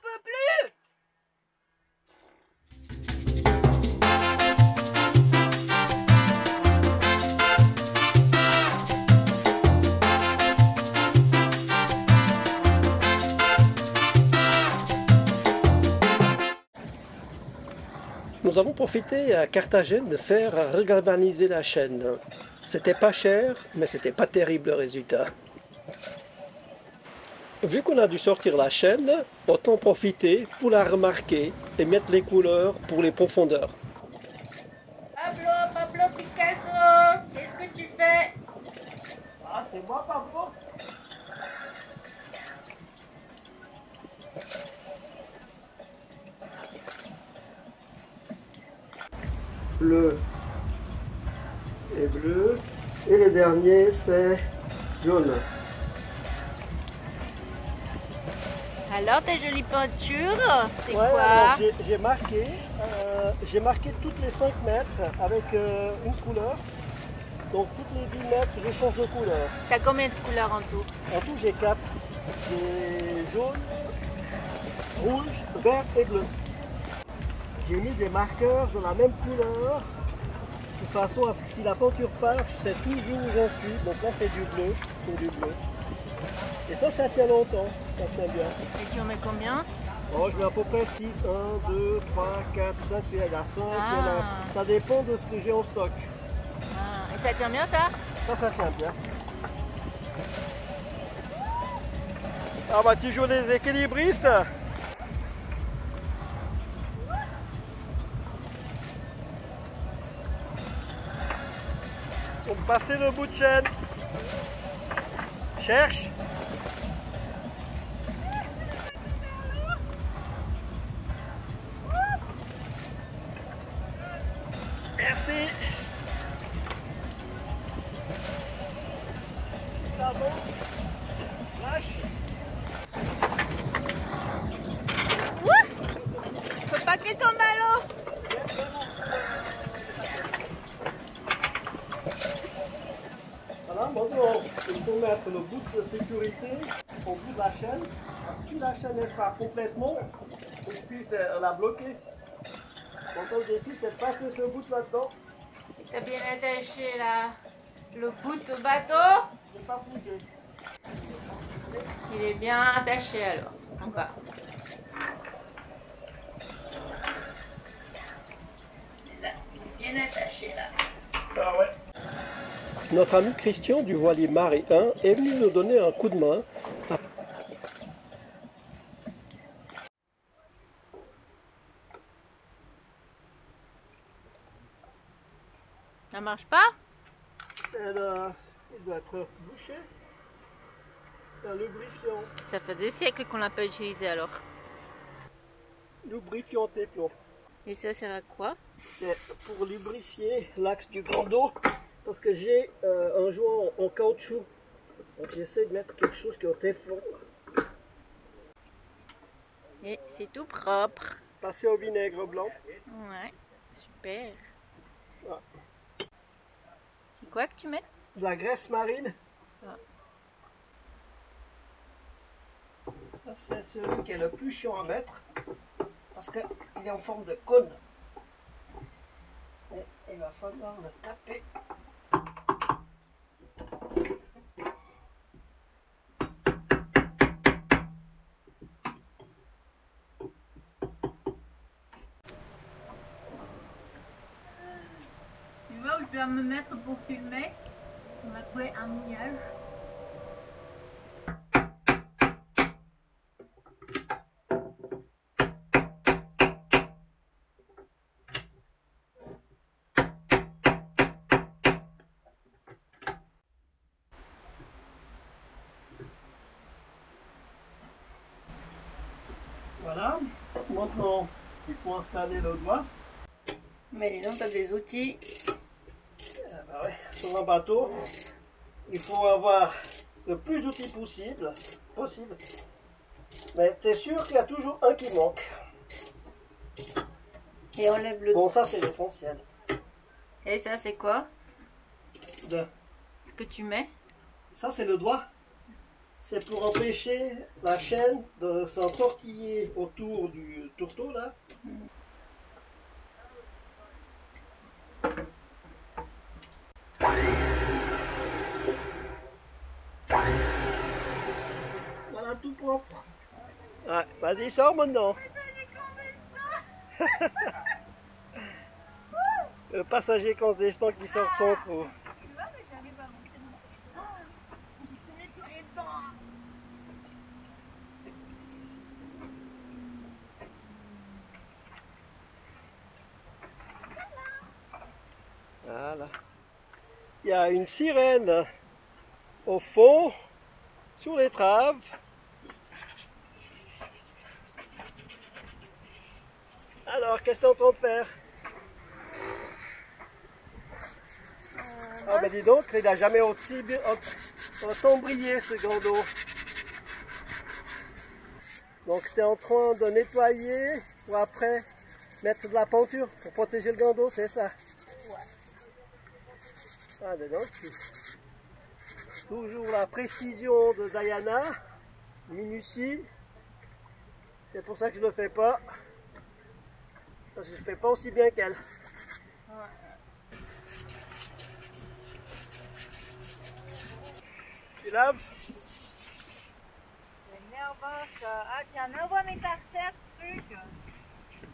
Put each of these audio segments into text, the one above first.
peux plus. Nous avons profité à Carthagène de faire regalvaniser la chaîne. C'était pas cher, mais c'était pas terrible le résultat. Vu qu'on a dû sortir la chaîne, autant profiter pour la remarquer et mettre les couleurs pour les profondeurs. Pablo Picasso, qu'est-ce que tu fais? Ah, c'est moi, Pablo. Bleu et bleu. Et le dernier, c'est jaune. Alors, tes jolies peintures, c'est Ouais, quoi? alors, j'ai marqué toutes les 5 mètres avec une couleur. Donc toutes les 10 mètres, je change de couleur. T'as combien de couleurs en tout? En tout, j'ai 4. J'ai jaune, rouge, vert et bleu. J'ai mis des marqueurs de la même couleur, de façon à ce que si la peinture part, je sais toujours où j'en suis. Donc là, c'est du bleu, c'est du bleu. Et ça tient longtemps, ça tient bien. Et tu en mets combien? Oh, je mets à peu près 6, 1, 2, 3, 4, 5, il y en a 5, ça dépend de ce que j'ai en stock. Ah, et ça tient bien ça? Ça tient bien. Ah bah tu joues les équilibristes. Pour passer le bout de chaîne. Cherche. Merci. Avance. Lâche. Faut pas qu'il tombe à l'eau. Voilà, maintenant, il faut mettre le bout de sécurité au bout de la chaîne. Si la chaîne n'est pas complètement, on puisse la bloquer. Donc le défi, c'est de passer ce bout là-dedans. T'as bien attaché là le bout au bateau? Ne pas bouger. Il est bien attaché alors, en bas. Là, il est bien attaché là. Ah ouais. Notre ami Christian du voilier Marie 1 est venu nous donner un coup de main. Ça marche pas? Il doit être bouché. C'est un lubrifiant. Ça fait des siècles qu'on l'a pas utilisé alors. Lubrifiant Téflon. Et ça sert à quoi? C'est pour lubrifier l'axe du cordeau. Parce que j'ai un joint en caoutchouc. Donc j'essaie de mettre quelque chose qui est en téflon. Et c'est tout propre. Passer au vinaigre blanc. Ouais, super. Ah. C'est quoi que tu mets? De la graisse marine. Ah. Ça, c'est celui qui est le plus chiant à mettre. Parce qu'il est en forme de cône. Et il va falloir le taper. Tu vois où je dois me mettre pour filmer? On va trouver un mouillage. Voilà. Maintenant, il faut installer le doigt. Mais dis donc, t'as des outils. Ah ouais, sur un bateau, il faut avoir le plus d'outils possible. Mais t'es sûr qu'il y a toujours un qui manque. Et on lève le... Bon, ça c'est l'essentiel. Et ça, c'est quoi? De... Ce que tu mets? Ça c'est le doigt. c'est pour empêcher la chaîne de s'entortiller autour du tourteau là. Voilà, tout propre. Ouais, vas-y, sors maintenant. Le passager consistant qui sort son trou. Voilà. Il y a une sirène au fond, sur l'étrave. Alors, qu'est-ce que tu es en train de faire? Ah ben dis donc, il n'a jamais autant brillé ce gando. Donc tu es en train de nettoyer ou après mettre de la peinture pour protéger le gando, c'est ça? Ouais. Ah ben donc, toujours la précision de Diana, minutie. C'est pour ça que je ne le fais pas. Parce que je ne fais pas aussi bien qu'elle. Tu laves? C'est énervant ça. Ah tiens, envoie mes par terre ce truc.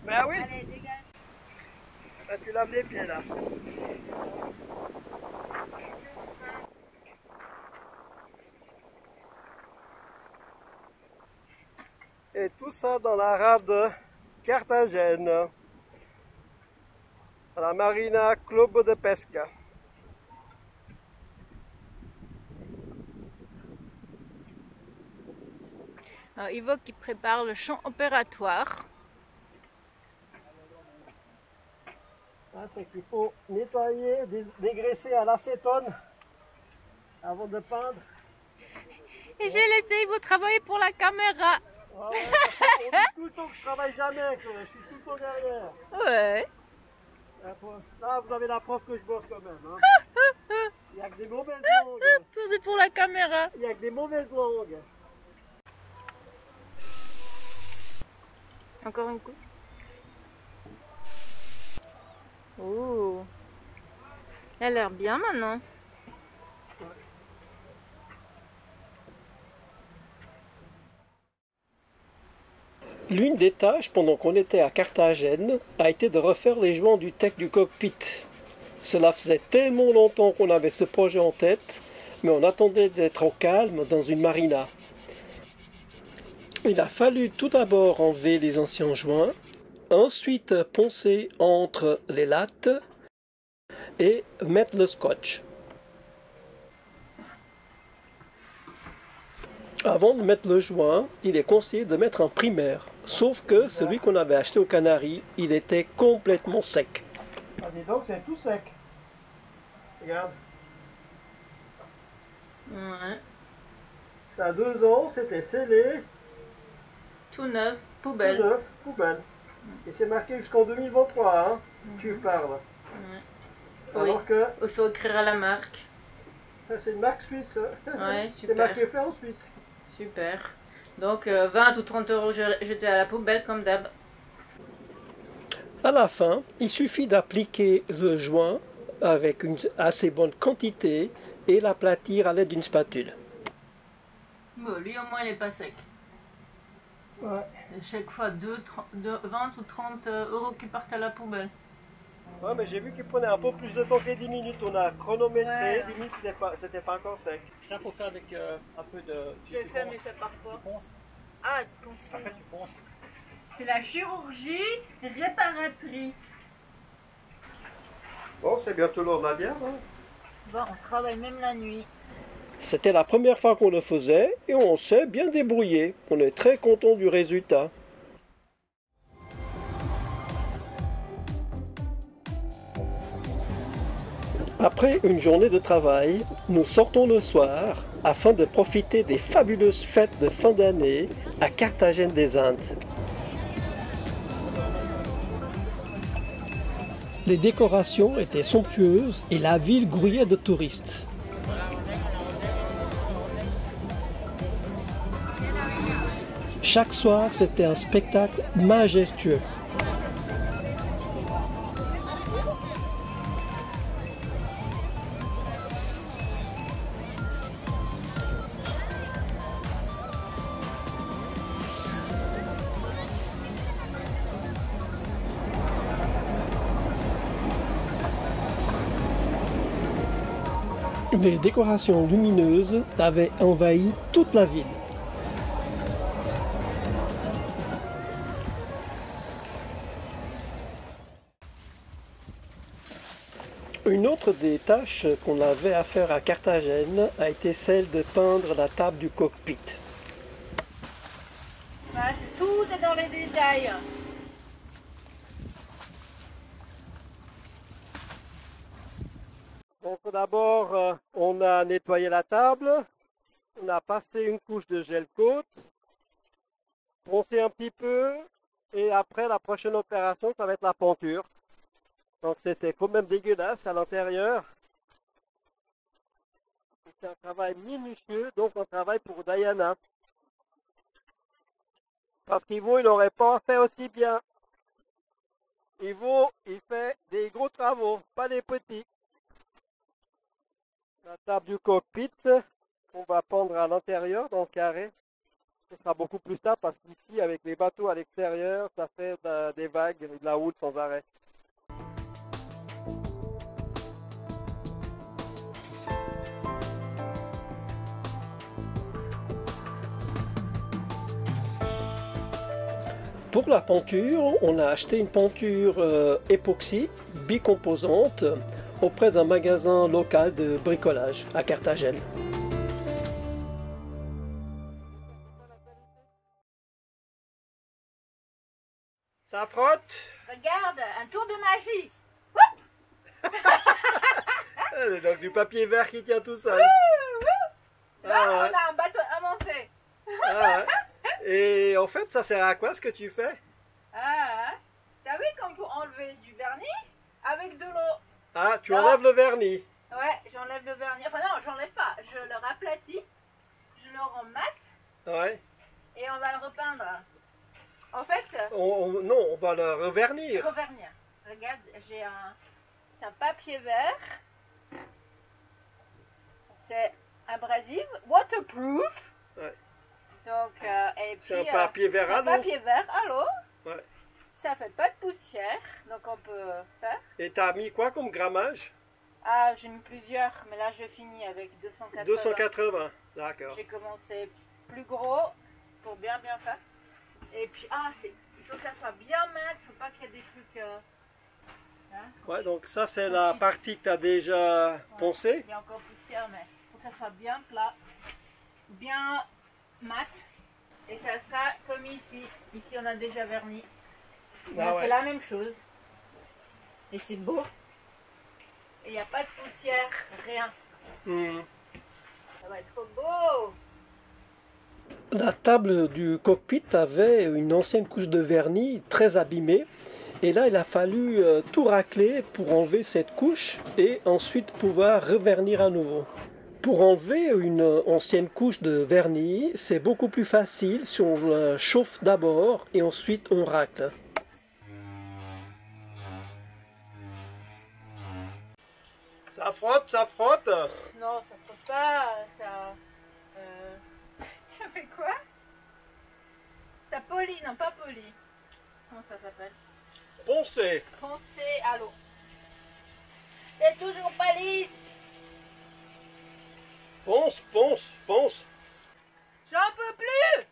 Ben oui. Allez, dégage. Ben, tu laves les pieds là. Et tout ça dans la rade de Carthagène, à la Marina Club de Pesca. Alors, Ivo qui prépare le champ opératoire. C'est qu'il faut nettoyer, dégraisser à l'acétone avant de peindre. Et j'ai laissé Ivo travailler pour la caméra. Ah ouais, on dit tout le temps que je travaille jamais, que je suis tout le temps derrière. Ouais. Là, vous avez la preuve que je bosse quand même. Hein. Il n'y a que des mauvaises langues. C'est pour la caméra. Il n'y a que des mauvaises langues. Encore un coup. Oh. Elle a l'air bien maintenant. L'une des tâches pendant qu'on était à Carthagène a été de refaire les joints du deck du cockpit. Cela faisait tellement longtemps qu'on avait ce projet en tête, mais on attendait d'être au calme dans une marina. Il a fallu tout d'abord enlever les anciens joints, ensuite poncer entre les lattes et mettre le scotch. Avant de mettre le joint, il est conseillé de mettre un primaire. Sauf que celui qu'on avait acheté aux Canaries, il était complètement sec. Ah, dis donc, c'est tout sec. Regarde. Ouais. Ça a 2 ans, c'était scellé. Tout neuf, poubelle. Tout neuf, poubelle. Et c'est marqué jusqu'en 2023, hein. Tu parles. Ouais. Alors que... Il faut écrire à la marque. C'est une marque suisse. Ouais, super. C'est marqué fait en Suisse. Super. Donc 20 ou 30 euros jetés à la poubelle comme d'hab. À la fin, il suffit d'appliquer le joint avec une assez bonne quantité et l'aplatir à l'aide d'une spatule. Bon, lui au moins il n'est pas sec. Ouais. Et chaque fois 20 ou 30 euros qui partent à la poubelle. Ouais, mais j'ai vu qu'il prenait un peu plus de temps que les 10 minutes. On a chronométré, Ouais. 10 minutes c'était pas encore sec. Ça faut faire avec un peu de... Je vais faire, mais c'est parfois. Tu ponces. Ah, tu ponces. Après tu ponces. C'est la chirurgie réparatrice. Bon, c'est bientôt l'heure de la bière. Hein. Bon, on travaille même la nuit. C'était la première fois qu'on le faisait et on s'est bien débrouillé. On est très content du résultat. Après une journée de travail, nous sortons le soir afin de profiter des fabuleuses fêtes de fin d'année à Carthagène des Indes. Les décorations étaient somptueuses et la ville grouillait de touristes. Chaque soir, c'était un spectacle majestueux. Des décorations lumineuses avaient envahi toute la ville. Une autre des tâches qu'on avait à faire à Carthagène a été celle de peindre la table du cockpit. Voilà, tout est dans les détails. Donc d'abord, on a nettoyé la table, on a passé une couche de gel côte, poncé un petit peu, et après la prochaine opération, ça va être la peinture. Donc c'était quand même dégueulasse à l'intérieur. C'est un travail minutieux, donc on travaille pour Diana. Parce qu'Ivo, il n'aurait pas fait aussi bien. Ivo, il fait des gros travaux, pas des petits. La table du cockpit, on va pendre à l'intérieur, dans le carré. Ce sera beaucoup plus stable parce qu'ici, avec les bateaux à l'extérieur, ça fait des vagues et de la houle sans arrêt. Pour la peinture, on a acheté une peinture époxy bicomposante auprès d'un magasin local de bricolage à Carthagène. Ça frotte. Regarde, un tour de magie. C'est donc du papier vert qui tient tout seul. Là, on a un bateau inventé. Ah, ouais. Et en fait, ça sert à quoi ce que tu fais? T'as vu qu'on peut enlever du vernis avec de l'eau? Ah, tu enlèves le vernis. Ouais, j'enlève le vernis. Enfin non, j'enlève pas. Je le raplatis, je le rends mat. Ouais. Et on va le repeindre. En fait... Non, on va le revernir. Revernir. Regarde, j'ai c'est un papier vert. C'est abrasif, waterproof. Ouais. Donc, et puis... C'est un papier vert à l'eau. Papier vert à l'eau. Ouais. Ça fait pas de poussière, donc on peut faire. Et t'as mis quoi comme grammage? Ah, j'ai mis plusieurs, mais là je finis avec 280. 280, d'accord. J'ai commencé plus gros pour bien faire. Et puis, il faut que ça soit bien mat, il ne faut pas qu'il y ait des trucs... Ouais, donc ça c'est la partie que tu as déjà poncée. Il y a encore poussière, mais il faut que ça soit bien plat, bien mat. Et ça sera comme ici. Ici on a déjà verni. On a fait la même chose. Et c'est beau. Et il n'y a pas de poussière, rien. Ça va être trop beau. La table du cockpit avait une ancienne couche de vernis très abîmée. Et là, il a fallu tout racler pour enlever cette couche et ensuite pouvoir revernir à nouveau. Pour enlever une ancienne couche de vernis, c'est beaucoup plus facile si on la chauffe d'abord et ensuite on racle. Ça frotte, ça frotte. Non, ça frotte pas, ça... ça fait quoi? Ça polit, non pas polit. Comment ça s'appelle? Poncé. Poncé à l'eau. C'est toujours pas lisse. Ponce, ponce, ponce. J'en peux plus.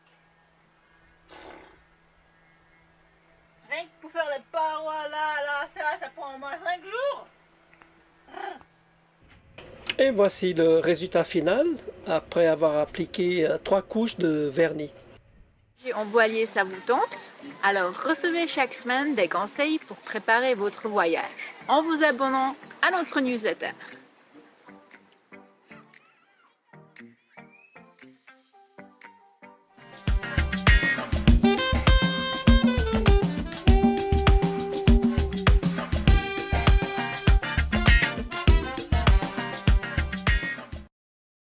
Rien que pour faire les parois là, ça prend au moins 5 jours. Et voici le résultat final après avoir appliqué 3 couches de vernis. En voilier, ça vous tente? Alors recevez chaque semaine des conseils pour préparer votre voyage en vous abonnant à notre newsletter.